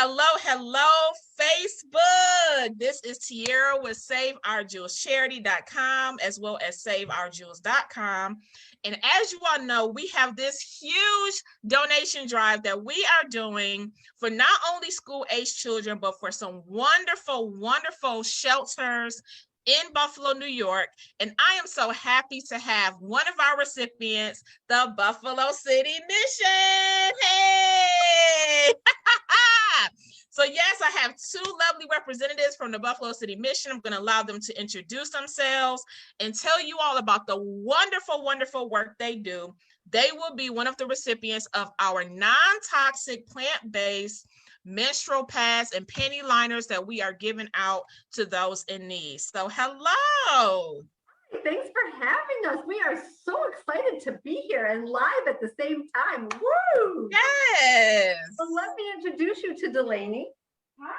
Hello, Facebook. This is Tiara with SaveOurJewelsCharity.com as well as SaveOurJewels.com. And as you all know, we have this huge donation drive that we are doing for not only school-age children, but for some wonderful, wonderful shelters in Buffalo, New York. And I am so happy to have one of our recipients, the Buffalo City Mission. Hey! So yes, I have two lovely representatives from the Buffalo City Mission. I'm going to allow them to introduce themselves and tell you all about the wonderful, wonderful work they do. They will be one of the recipients of our non-toxic, plant-based menstrual pads and panty liners that we are giving out to those in need. So hello. Thanks for having us. We are so excited to be here and live at the same time. Woo! Yes. So let me introduce you to Delaney. Hi.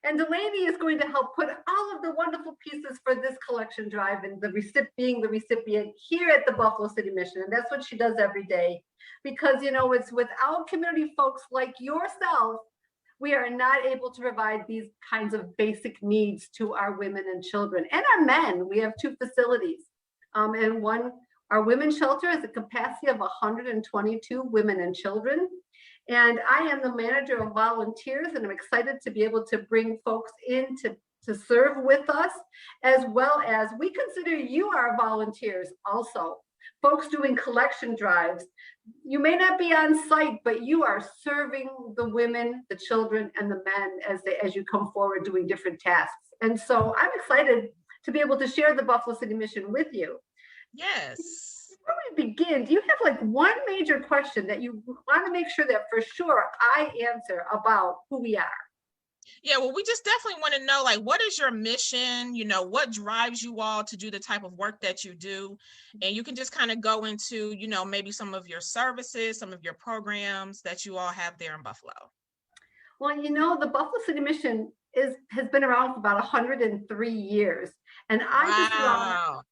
And Delaney is going to help put all of the wonderful pieces for this collection drive and being the recipient here at the Buffalo City Mission. And that's what she does every day. Because, you know, it's without community folks like yourself, we are not able to provide these kinds of basic needs to our women and children and our men. We have two facilities, and our women's shelter has a capacity of 122 women and children. And I am the manager of volunteers, and I'm excited to be able to bring folks in to serve with us, as well as we consider you our volunteers also. Folks doing collection drives. You may not be on site, but you are serving the women, the children, and the men as you come forward doing different tasks. And so I'm excited to be able to share the Buffalo City Mission with you. Yes. Before we begin, do you have like one major question that you want to make sure that for sure I answer about who we are? Yeah, well, we just definitely want to know, like, what is your mission? You know, what drives you all to do the type of work that you do? And you can just kind of go into, you know, maybe some of your services, some of your programs that you all have there in Buffalo. Well, you know, the Buffalo City Mission has been around for about 103 years. And I just love,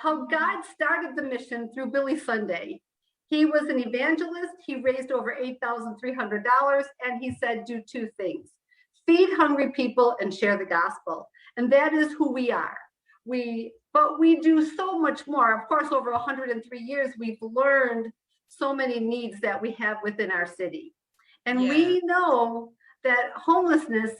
how God started the mission through Billy Sunday. He was an evangelist. He raised over $8,300, and he said, do two things. Feed hungry people and share the gospel. And that is who we are. But we do so much more. Of course, over 103 years, we've learned so many needs that we have within our city. And we know that homelessness,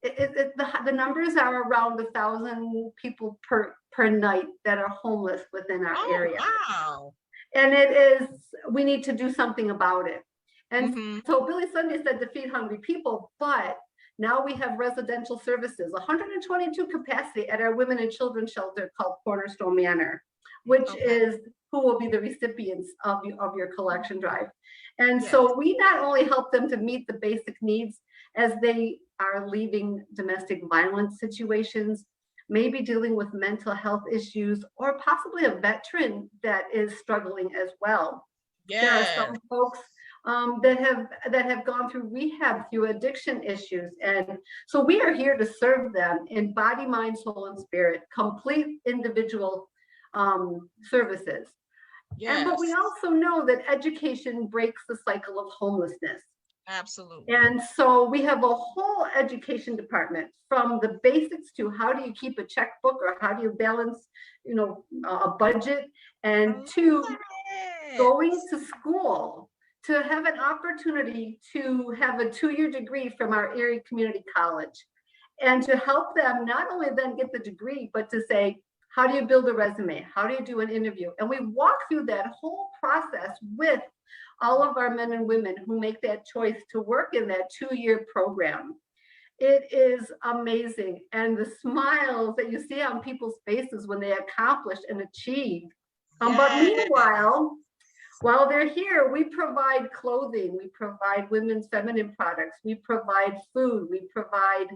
the numbers are around 1,000 people per night that are homeless within our area. Wow. And we need to do something about it. And so Billy Sunday said to feed hungry people, but now we have residential services, 122 capacity at our women and children shelter called Cornerstone Manor, which is who will be the recipients of your collection drive. And so we not only help them to meet the basic needs as they are leaving domestic violence situations, maybe dealing with mental health issues, or possibly a veteran that is struggling as well. There are some folks that have gone through rehab through addiction issues. And so we are here to serve them in body, mind, soul, and spirit, complete individual services. But we also know that education breaks the cycle of homelessness. Absolutely. And so we have a whole education department, from the basics to how do you keep a checkbook or how do you balance, you know, a budget, and to going to school, to have an opportunity to have a 2-year degree from our area community college, and to help them not only then get the degree, but to say, how do you build a resume? How do you do an interview? And we walk through that whole process with all of our men and women who make that choice to work in that 2-year program. It is amazing. And the smiles that you see on people's faces when they accomplish and achieve. But meanwhile, while they're here, we provide clothing, we provide women's feminine products, we provide food, we provide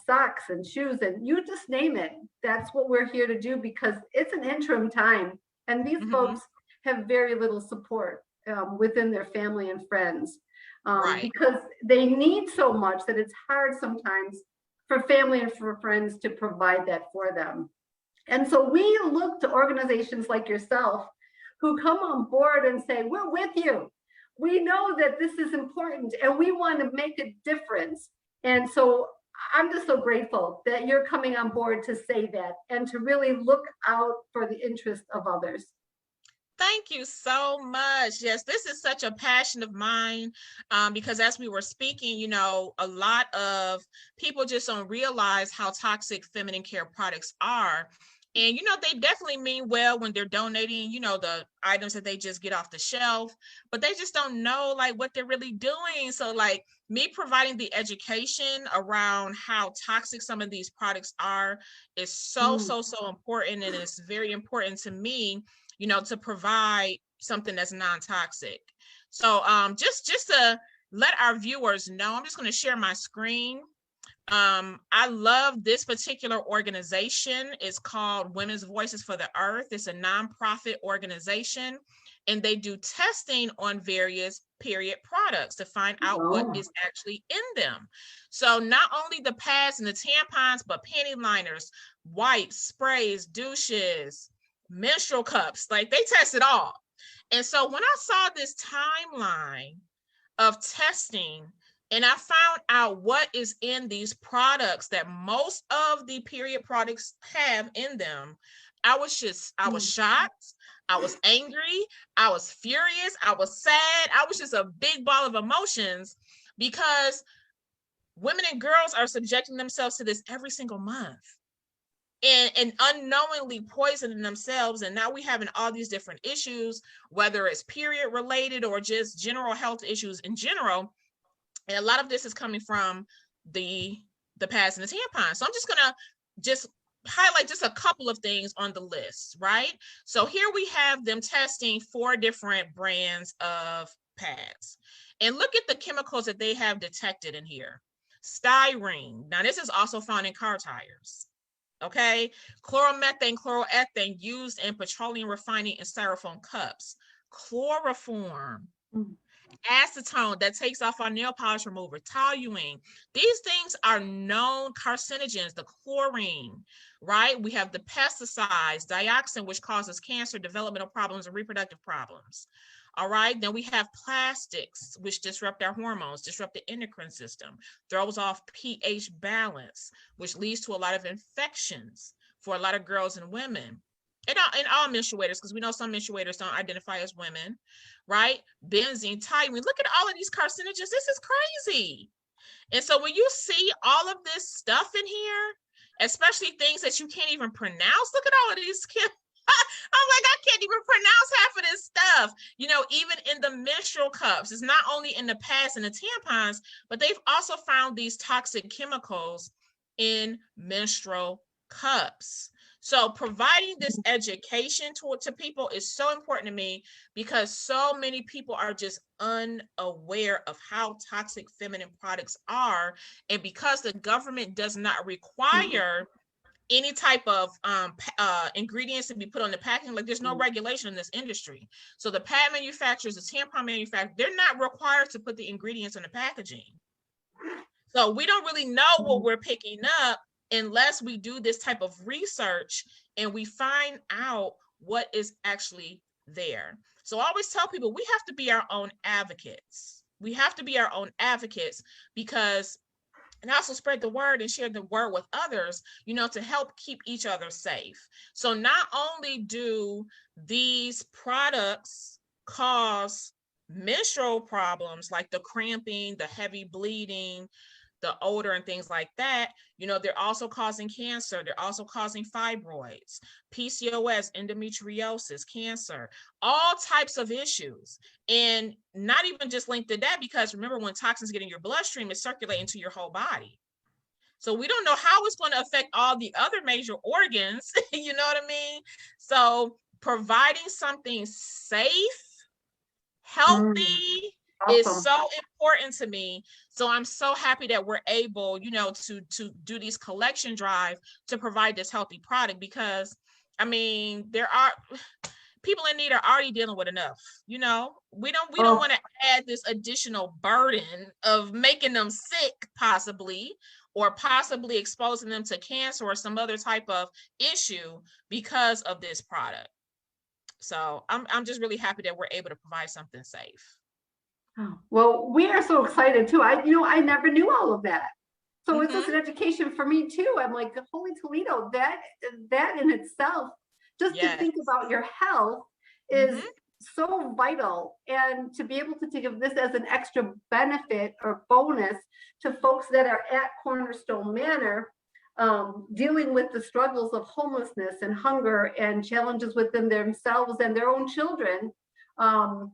socks and shoes, and you just name it. That's what we're here to do, because it's an interim time. And these folks have very little support within their family and friends, because they need so much that it's hard sometimes for family and for friends to provide that for them. And so we look to organizations like yourself who come on board and say, we're with you. we know that this is important and we want to make a difference. And so I'm just so grateful that you're coming on board to say that and to really look out for the interest of others. Thank you so much. Yes, this is such a passion of mine, because as we were speaking, you know, a lot of people just don't realize how toxic feminine care products are. And, you know, they definitely mean well when they're donating, you know, the items that they just get off the shelf, but they just don't know like what they're really doing. So like me providing the education around how toxic some of these products are is so important. And it's very important to me, you know, to provide something that's non-toxic. So just to let our viewers know, I'm just going to share my screen. I love this particular organization. It's called Women's Voices for the Earth. It's a nonprofit organization, and they do testing on various period products to find out what is actually in them. So not only the pads and the tampons, but panty liners, wipes, sprays, douches, menstrual cups, like they test it all. And so when I saw this timeline of testing and I found out what is in these products that most of the period products have in them, I was shocked. I was angry. I was furious. I was sad. I was just a big ball of emotions because women and girls are subjecting themselves to this every single month. And unknowingly poisoning themselves. And now we having all these different issues, whether it's period related or just general health issues in general. And a lot of this is coming from the pads and the tampons. So I'm just gonna just highlight just a couple of things on the list, right? So here we have them testing 4 different brands of pads. And look at the chemicals that they have detected in here. Styrene. Now this is also found in car tires. Okay, chloromethane, chloroethane used in petroleum refining and styrofoam cups, chloroform, acetone that takes off our nail polish remover, toluene. These things are known carcinogens, the chlorine, right? We have the pesticides, dioxin, which causes cancer, developmental problems, and reproductive problems. All right, then we have plastics, which disrupt our hormones, disrupt the endocrine system, throws off pH balance, which leads to a lot of infections for a lot of girls and women. And all menstruators, because we know some menstruators don't identify as women, right? Benzene, toluene, look at all of these carcinogens. This is crazy. And so when you see all of this stuff in here, especially things that you can't even pronounce, look at all of these I'm like, I can't even pronounce half of this stuff. You know, even in the menstrual cups, it's not only in the pads and the tampons, but they've also found these toxic chemicals in menstrual cups. So providing this education to people is so important to me because so many people are just unaware of how toxic feminine products are. And because the government does not require any type of ingredients to be put on the packaging, like there's no regulation in this industry. So the pad manufacturers, the tampon manufacturers, they're not required to put the ingredients on the packaging. So we don't really know what we're picking up unless we do this type of research and we find out what is actually there. So I always tell people we have to be our own advocates. We have to be our own advocates because and also spread the word and share the word with others, you know, to help keep each other safe. So not only do these products cause menstrual problems like the cramping, the heavy bleeding, the odor and things like that, you know, they're also causing cancer. They're also causing fibroids, PCOS, endometriosis, cancer, all types of issues. And not even just linked to that, because remember, when toxins get in your bloodstream, it's circulating to your whole body. So we don't know how it's going to affect all the other major organs, you know what I mean? So providing something safe, healthy, is so important to me. So I'm so happy that we're able, you know, to do these collection drive to provide this healthy product, because I mean, there are people in need are already dealing with enough, you know. We don't want to add this additional burden of making them sick possibly, or possibly exposing them to cancer or some other type of issue because of this product. So I'm just really happy that we're able to provide something safe. Oh, well, we are so excited too. I never knew all of that. So it's just Mm-hmm. an education for me too. I'm like, holy Toledo, that in itself, just to Yes. think about your health is Mm-hmm. so vital. And to be able to think of this as an extra benefit or bonus to folks that are at Cornerstone Manor, dealing with the struggles of homelessness and hunger and challenges within themselves and their own children. Um,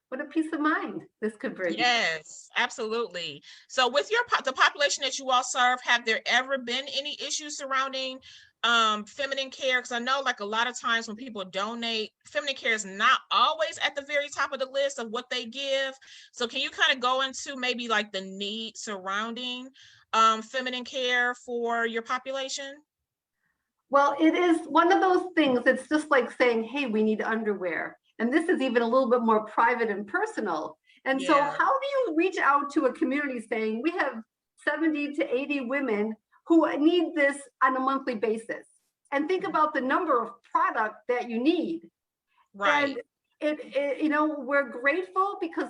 what a peace of mind this could bring. Yes, absolutely. So with the population that you all serve, have there ever been any issues surrounding feminine care? Because I know like a lot of times when people donate, feminine care is not always at the very top of the list of what they give. So can you kind of go into maybe like the need surrounding feminine care for your population? Well, it is one of those things. It's just like saying, hey, we need underwear. And this is even a little bit more private and personal. And so, Yeah. how do you reach out to a community saying, we have 70 to 80 women who need this on a monthly basis? And think about the number of product that you need. And Right. we're grateful because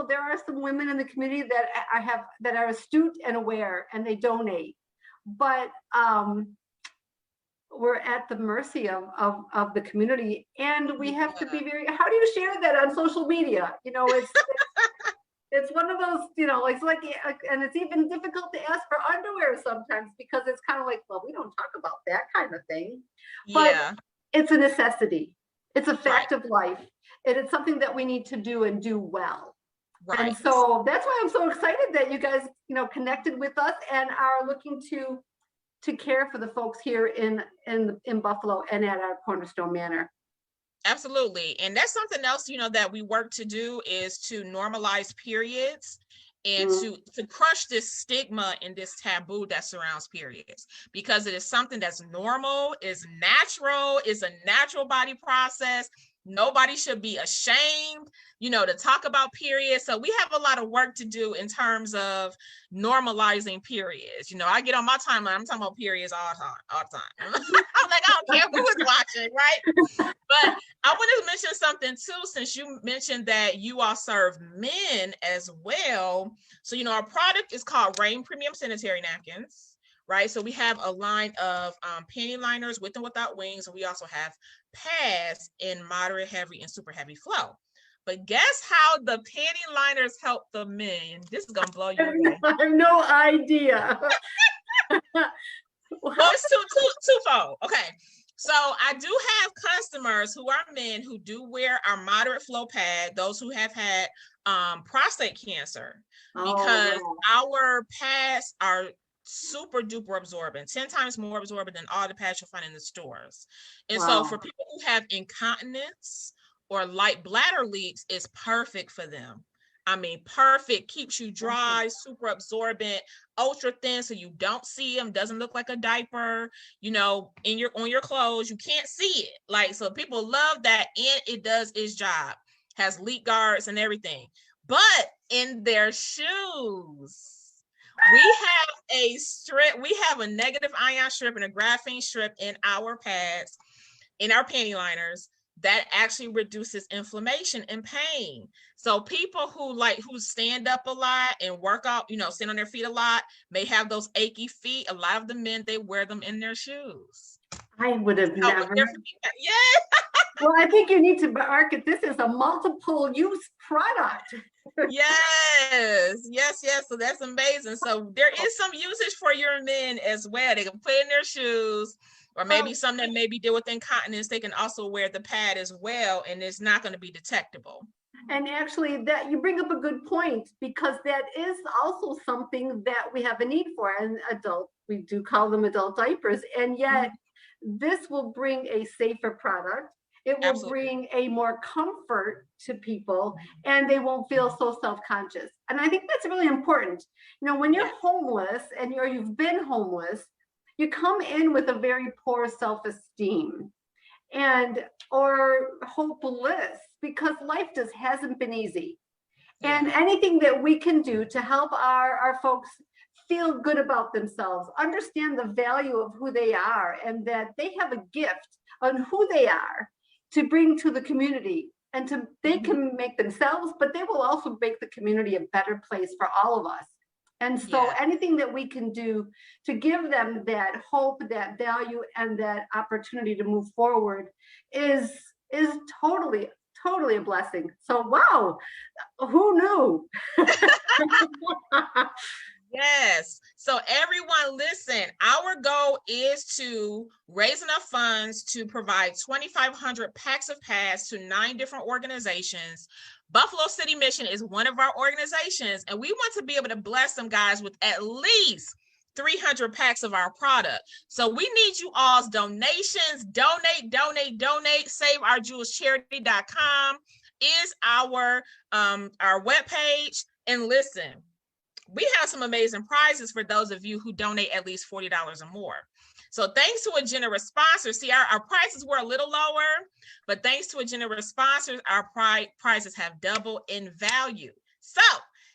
there are some women in the community that are astute and aware and they donate. But we're at the mercy of the community, and we have to be very, how do you share that on social media? It's one of those, it's like, and it's even difficult to ask for underwear sometimes because it's kind of like, well, we don't talk about that kind of thing, but Yeah. it's a necessity. It's a Right. fact of life. It is something that we need to do and do well. And Right. so that's why I'm so excited that you guys, connected with us and are looking to care for the folks here in Buffalo and at our Cornerstone Manor. Absolutely. And that's something else, that we work to do is to normalize periods and Mm. to crush this stigma and this taboo that surrounds periods, because it is something that's normal, is natural, is a natural body process. Nobody should be ashamed, to talk about periods. So we have a lot of work to do in terms of normalizing periods. I get on my timeline, I'm talking about periods all the time. I'm like, I don't care who is watching, right? But I want to mention something too, since you mentioned that you all serve men as well. So, our product is called Rain Premium Sanitary Napkins, right? So we have a line of panty liners with and without wings, and we also have pads in moderate, heavy, and super heavy flow. But guess how the panty liners help the men? This is gonna blow you away. I have no idea. Well, it's twofold. Okay. So I do have customers who are men who do wear our moderate flow pad, those who have had prostate cancer, Oh, because our pads are super duper absorbent, 10 times more absorbent than all the pads you'll find in the stores. And so wow. for people who have incontinence or light bladder leaks, it's perfect for them. I mean, perfect, keeps you dry, super absorbent, ultra thin, so you don't see them, doesn't look like a diaper, on your clothes, you can't see it. Like, so people love that, and it does its job, has leak guards and everything. But in their shoes, we have a negative ion strip and a graphene strip in our pads, in our panty liners, that actually reduces inflammation and pain. So people who stand up a lot and work out, stand on their feet a lot, may have those achy feet. A lot of the men, they wear them in their shoes. I would have So never. yeah. Well, I think you need to market this as a multiple use product. Yes. So that's amazing. So there is some usage for your men as well. They can put in their shoes, or maybe some that maybe deal with incontinence. They can also wear the pad as well, and it's not going to be detectable. And actually, that you bring up a good point, because that is also something that we have a need for. And we do call them adult diapers, and yet this will bring a safer product. It will Absolutely. bring a more comfort to people, and they won't feel so self-conscious. And I think that's really important. When you're homeless and you've been homeless, you come in with a very poor self-esteem or hopeless, because life just hasn't been easy. And anything that we can do to help our folks feel good about themselves, understand the value of who they are, and that they have a gift on who they are to bring to the community, and they can make themselves, but they will also make the community a better place for all of us. And so anything that we can do to give them that hope, that value, and that opportunity to move forward is totally a blessing. So wow, who knew? Yes. So everyone listen, our goal is to raise enough funds to provide 2,500 packs of pads to 9 different organizations. Buffalo City Mission is one of our organizations, and we want to be able to bless them guys with at least 300 packs of our product. So we need you all's donations. Donate. SaveOurJewelsCharity.com is our webpage. And listen, we have some amazing prizes for those of you who donate at least $40 or more. So thanks to a generous sponsor, see, our prices were a little lower, but thanks to a generous sponsor, our prizes have doubled in value. So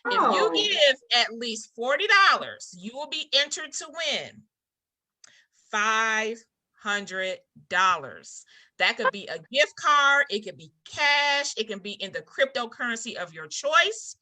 if you give at least $40, you will be entered to win $500. That could be a gift card, it could be cash, it can be in the cryptocurrency of your choice,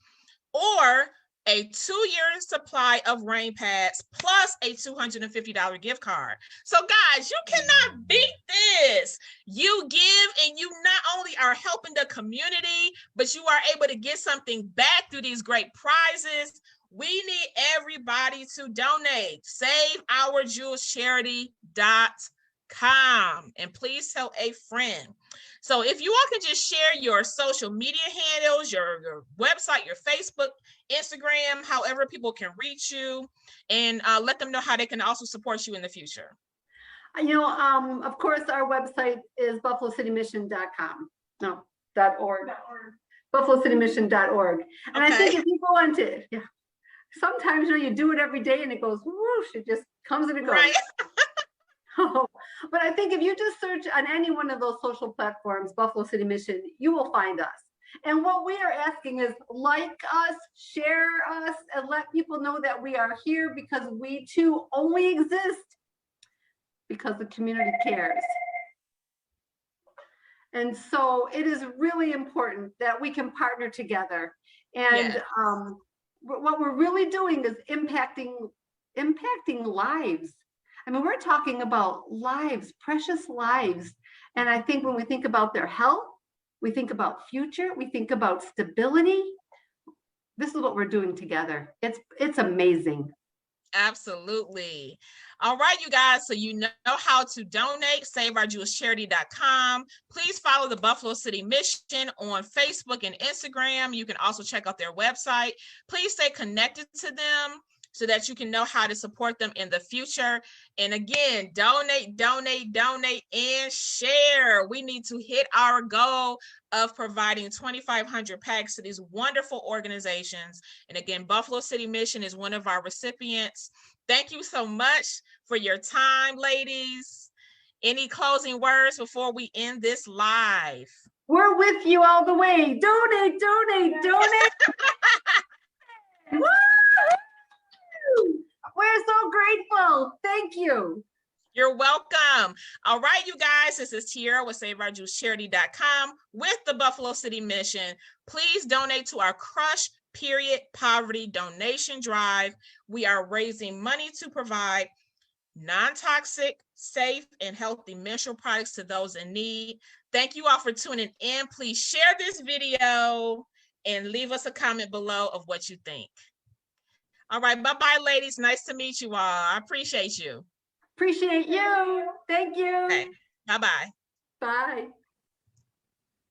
or a 2-year supply of rain pads plus a $250 gift card. So guys, you cannot beat this. You give and you not only are helping the community, but you are able to get something back through these great prizes. We need everybody to donate. SaveOurJewelsCharity.com. And please tell a friend. So if you all can just share your social media handles, your website, your Facebook, Instagram, however people can reach you, and let them know how they can also support you in the future. Of course, our website is buffalocitymission.com. No, .org. buffalocitymission.org. And I think if you go into, sometimes you do it every day and it goes whoosh, it just comes and it goes. Right. But I think if you just search on any one of those social platforms, Buffalo City Mission, you will find us. And what we are asking is like us, share us, and let people know that we are here, because we too only exist because the community cares. And so it is really important that we can partner together. And what we're really doing is impacting lives. I mean, we're talking about lives, precious lives. And I think when we think about their health, we think about future, we think about stability. This is what we're doing together. It's amazing. Absolutely. All right, you guys. So you know how to donate. SaveOurJewelsCharity.com. Please follow the Buffalo City Mission on Facebook and Instagram. You can also check out their website. Please stay connected to them so that you can know how to support them in the future. And again, donate, and share. We need to hit our goal of providing 2,500 packs to these wonderful organizations. And again, Buffalo City Mission is one of our recipients. Thank you so much for your time, ladies. Any closing words before we end this live? We're with you all the way. Donate. We're so grateful. Thank you. You're welcome. All right, you guys, this is Tiara with SaveOurJewelsCharity.com with the Buffalo City Mission. Please donate to our Crush Period Poverty donation drive. We are raising money to provide non-toxic, safe, and healthy menstrual products to those in need. Thank you all for tuning in. Please share this video and leave us a comment below of what you think. All right, bye-bye, ladies. Nice to meet you all. I appreciate you. Appreciate you. Thank you. Okay. Bye-bye. Bye.